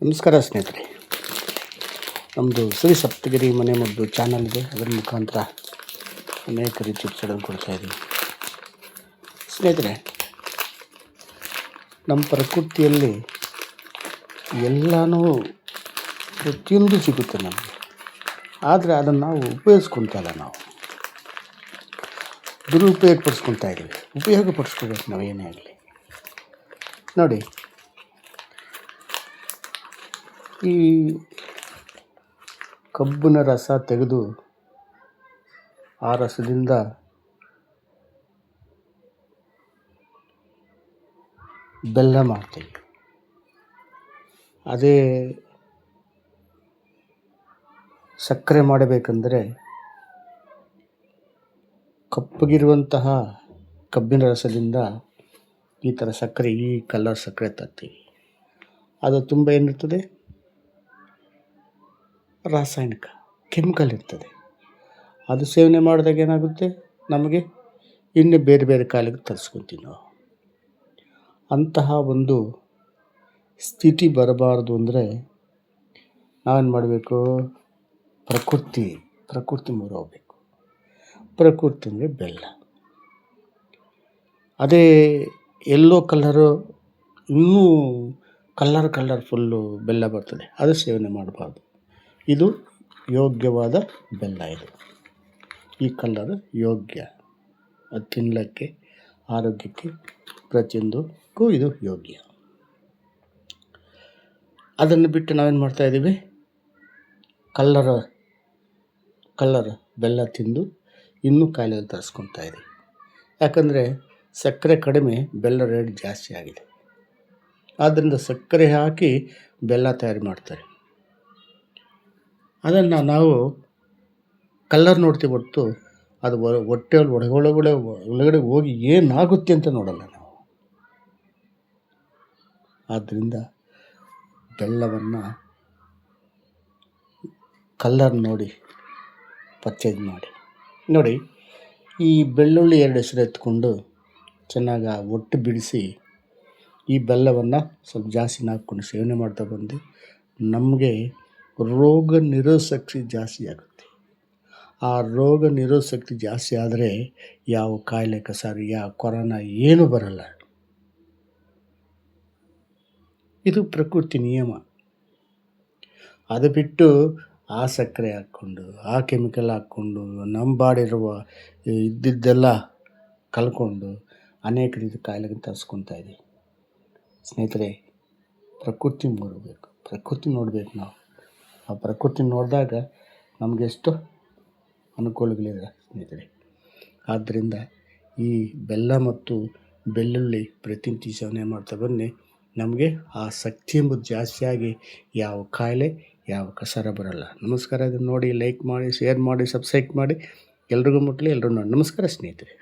ನಮಸ್ಕಾರ ಸ್ನೇಹಿತರೆ. ನಮ್ಮದು ಶ್ರೀ ಸಪ್ತಗಿರಿ ಮನೆಮದ್ದು ಚಾನಲ್ ಇದೆ. ಅದರ ಮುಖಾಂತರ ಅನೇಕ ರೀತಿ ಚಿಪ್ಸ್ಗಳನ್ನು ಕೊಡ್ತಾಯಿದ್ದೀವಿ. ಸ್ನೇಹಿತರೆ, ನಮ್ಮ ಪ್ರಕೃತಿಯಲ್ಲಿ ಎಲ್ಲನೂ ಪ್ರತಿಯೊಂದು ಸಿಗುತ್ತೆ ನಮಗೆ. ಆದರೆ ಅದನ್ನು ನಾವು ಉಪಯೋಗಿಸ್ಕೊತಾ ಇಲ್ಲ. ನಾವು ದುರುಪಯೋಗ ಪಡಿಸ್ಕೊತಾ ಇದ್ದೀವಿ. ಉಪಯೋಗ ಪಡಿಸ್ಕೋಬೇಕು ನಾವು ಏನೇ ಆಗಲಿ. ನೋಡಿ, ಈ ಕಬ್ಬಿನ ರಸ ತೆಗೆದು ಆ ರಸದಿಂದ ಬೆಲ್ಲ ಮಾಡ್ತೀವಿ. ಅದೇ ಸಕ್ಕರೆ ಮಾಡಬೇಕಂದ್ರೆ ಕಪ್ಪಗಿರುವಂತಹ ಕಬ್ಬಿನ ರಸದಿಂದ ಈ ಥರ ಸಕ್ಕರೆ, ಈ ಕಲರ್ ಸಕ್ಕರೆ ತರ್ತೀವಿ. ಅದು ತುಂಬ ಏನಿರ್ತದೆ, ರಾಸಾಯನಿಕ ಕೆಮಿಕಲ್ ಇರ್ತದೆ. ಅದು ಸೇವನೆ ಮಾಡಿದಾಗ ಏನಾಗುತ್ತೆ, ನಮಗೆ ಇನ್ನು ಬೇರೆ ಬೇರೆ ಕಾಯಿಲೆಗೆ ತರಿಸ್ಕೊತೀವಿ ನಾವು. ಅಂತಹ ಒಂದು ಸ್ಥಿತಿ ಬರಬಾರ್ದು ಅಂದರೆ ನಾವೇನು ಮಾಡಬೇಕು, ಪ್ರಕೃತಿ ಮೊರೆ ಹೋಗ್ಬೇಕು. ಪ್ರಕೃತಿ ಅಂದರೆ ಬೆಲ್ಲ. ಅದೇ ಎಲ್ಲೋ ಕಲರು, ಇನ್ನೂ ಕಲರ್ಫುಲ್ಲು ಬೆಲ್ಲ ಬರ್ತದೆ, ಅದು ಸೇವನೆ ಮಾಡಬಾರ್ದು. ಇದು ಯೋಗ್ಯವಾದ ಬೆಲ್ಲ. ಈ ಕಲರ್ ಯೋಗ್ಯ, ಅದು ತಿನ್ನಲಿಕ್ಕೆ, ಆರೋಗ್ಯಕ್ಕೆ, ಪ್ರತಿಯೊಂದಕ್ಕೂ ಇದು ಯೋಗ್ಯ. ಅದನ್ನು ಬಿಟ್ಟು ನಾವೇನು ಮಾಡ್ತಾಯಿದ್ದೀವಿ, ಕಲ್ಲರ್ ಬೆಲ್ಲ ತಿಂದು ಇನ್ನೂ ಕಾಯಿಲೆ ತರಿಸ್ಕೊತಾ ಇದ್ದೀವಿ. ಯಾಕಂದರೆ ಸಕ್ಕರೆ ಕಡಿಮೆ, ಬೆಲ್ಲ ರೇಟ್ ಜಾಸ್ತಿ ಆಗಿದೆ. ಆದ್ದರಿಂದ ಸಕ್ಕರೆ ಹಾಕಿ ಬೆಲ್ಲ ತಯಾರು ಮಾಡ್ತಾರೆ. ಅದನ್ನು ನಾವು ಕಲ್ಲರ್ ನೋಡ್ತೀವಿ ಹೊರತು ಅದು ಹೊಟ್ಟೆಯಲ್ಲಿ ಒಳಗಡೆ ಹೋಗಿ ಏನಾಗುತ್ತೆ ಅಂತ ನೋಡಲ್ಲ ನಾವು. ಆದ್ದರಿಂದ ಬೆಲ್ಲವನ್ನು ಕಲ್ಲರ್ ನೋಡಿ ಪರ್ಚೇಸ್ ಮಾಡಿ. ನೋಡಿ, ಈ ಬೆಳ್ಳುಳ್ಳಿ 2 ಹೆಸರು ಎತ್ಕೊಂಡು ಚೆನ್ನಾಗಿ ಒಟ್ಟು ಬಿಡಿಸಿ ಈ ಬೆಲ್ಲವನ್ನು ಸ್ವಲ್ಪ ಜಾಸ್ತಿ ಹಾಕ್ಕೊಂಡು ಸೇವನೆ ಮಾಡ್ತಾ ಬಂದು ನಮಗೆ ರೋಗ ನಿರೋಧಕ ಶಕ್ತಿ ಜಾಸ್ತಿ ಆಗುತ್ತೆ. ಆ ರೋಗ ನಿರೋಧಕ ಶಕ್ತಿ ಜಾಸ್ತಿ ಆದರೆ ಯಾವ ಕಾಯಿಲೆ ಕಸಾರಿ, ಯಾವ ಕೊರೋನಾ ಏನೂ ಬರಲ್ಲ. ಇದು ಪ್ರಕೃತಿ ನಿಯಮ. ಅದು ಬಿಟ್ಟು ಆ ಸಕ್ಕರೆ ಹಾಕ್ಕೊಂಡು, ಆ ಕೆಮಿಕಲ್ ಹಾಕ್ಕೊಂಡು, ನಮ್ಮ ಬಾಡಿರುವ ಇದ್ದಿದ್ದೆಲ್ಲ ಕಲ್ಕೊಂಡು ಅನೇಕ ರೀತಿ ಕಾಯಿಲೆಗೆ ತರಿಸ್ಕೊತಾ ಇದ್ದೀವಿ. ಸ್ನೇಹಿತರೆ, ಪ್ರಕೃತಿ ನೋಡಬೇಕು, ಪ್ರಕೃತಿ ನೋಡಬೇಕು ನಾವು. ಆ ಪ್ರಕೃತಿ ನೋಡಿದಾಗ ನಮಗೆಷ್ಟು ಅನುಕೂಲಗಳಿದೆ ಸ್ನೇಹಿತರೆ. ಆದ್ದರಿಂದ ಈ ಬೆಲ್ಲ ಮತ್ತು ಬೆಳ್ಳುಳ್ಳಿ ಪ್ರತಿನಿತ್ಯ ಸೇವನೆ ಮಾಡ್ತಾ ಬನ್ನಿ. ನಮಗೆ ಆ ಶಕ್ತಿ ಎಂಬುದು ಜಾಸ್ತಿಯಾಗಿ ಯಾವ ಕಾಯಿಲೆ, ಯಾವ ಕಸರ ಬರಲ್ಲ. ನಮಸ್ಕಾರ. ಇದನ್ನು ನೋಡಿ ಲೈಕ್ ಮಾಡಿ, ಶೇರ್ ಮಾಡಿ, ಸಬ್ಸ್ಕ್ರೈಬ್ ಮಾಡಿ. ಎಲ್ರಿಗೂ ಮುಟ್ಟಲಿ, ಎಲ್ಲರೂ ನೋಡಿ. ನಮಸ್ಕಾರ ಸ್ನೇಹಿತರೆ.